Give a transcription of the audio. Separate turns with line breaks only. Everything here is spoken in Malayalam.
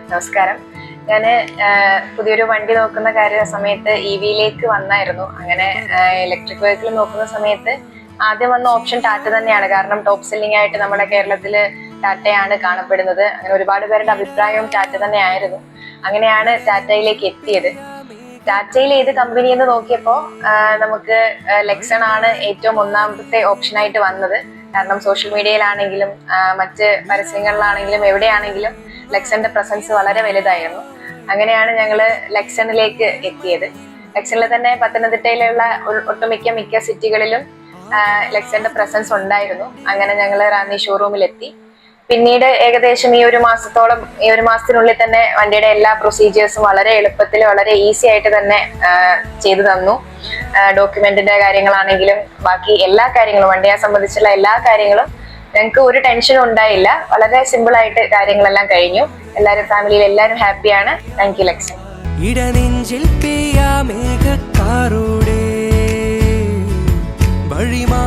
നമസ്കാരം. ഞാൻ പുതിയൊരു വണ്ടി നോക്കുന്ന സമയത്ത് EV-യിലേക്ക് വന്നായിരുന്നു. അങ്ങനെ ഇലക്ട്രിക് വെഹിക്കിൾ നോക്കുന്ന സമയത്ത് ആദ്യം വന്ന ഓപ്ഷൻ ടാറ്റ തന്നെയാണ്. കാരണം ടോപ്പ് സെല്ലിംഗ് ആയിട്ട് നമ്മുടെ കേരളത്തില് ടാറ്റയാണ് കാണപ്പെടുന്നത്. അങ്ങനെ ഒരുപാട് പേരുടെ അഭിപ്രായവും ടാറ്റ തന്നെയായിരുന്നു. അങ്ങനെയാണ് ടാറ്റയിലേക്ക് എത്തിയത്. ടാറ്റയിൽ ഏത് കമ്പനി എന്ന് നോക്കിയപ്പോൾ നമുക്ക് ലെക്സൺ ആണ് ഏറ്റവും ഒന്നാമത്തെ ഓപ്ഷനായിട്ട് വന്നത്. കാരണം സോഷ്യൽ മീഡിയയിലാണെങ്കിലും മറ്റ് പരസ്യങ്ങളിലാണെങ്കിലും എവിടെയാണെങ്കിലും ലെക്സന്റെ പ്രസൻസ് വളരെ വലുതായിരുന്നു. അങ്ങനെയാണ് ഞങ്ങൾ ലെക്സണിലേക്ക് എത്തിയത്. ലെക്സണിൽ തന്നെ പത്തനംതിട്ടയിലുള്ള മിക്ക സിറ്റികളിലും ലെക്സന്റെ പ്രസൻസ് ഉണ്ടായിരുന്നു. അങ്ങനെ ഞങ്ങൾ റാന്നി ഷോറൂമിലെത്തി. പിന്നീട് ഏകദേശം ഈ ഒരു മാസത്തിനുള്ളിൽ തന്നെ വണ്ടിയുടെ എല്ലാ പ്രൊസീജിയേഴ്സും വളരെ എളുപ്പത്തിൽ വളരെ ഈസി ആയിട്ട് തന്നെ ചെയ്തു തന്നു. ഡോക്യുമെന്റിന്റെ കാര്യങ്ങളാണെങ്കിലും ബാക്കി എല്ലാ കാര്യങ്ങളും വണ്ടിയെ സംബന്ധിച്ചുള്ള എല്ലാ കാര്യങ്ങളും ഞങ്ങൾക്ക് ഒരു ടെൻഷനും ഉണ്ടായില്ല. വളരെ സിമ്പിൾ ആയിട്ട് കാര്യങ്ങളെല്ലാം കഴിഞ്ഞു. എല്ലാവരും ഫാമിലിയിൽ എല്ലാവരും ഹാപ്പിയാണ്. Thank you Lexson.
ഇടനെഞ്ചിൽ പെയ്യാ മേഘക്കാരുടെ വഴിമാ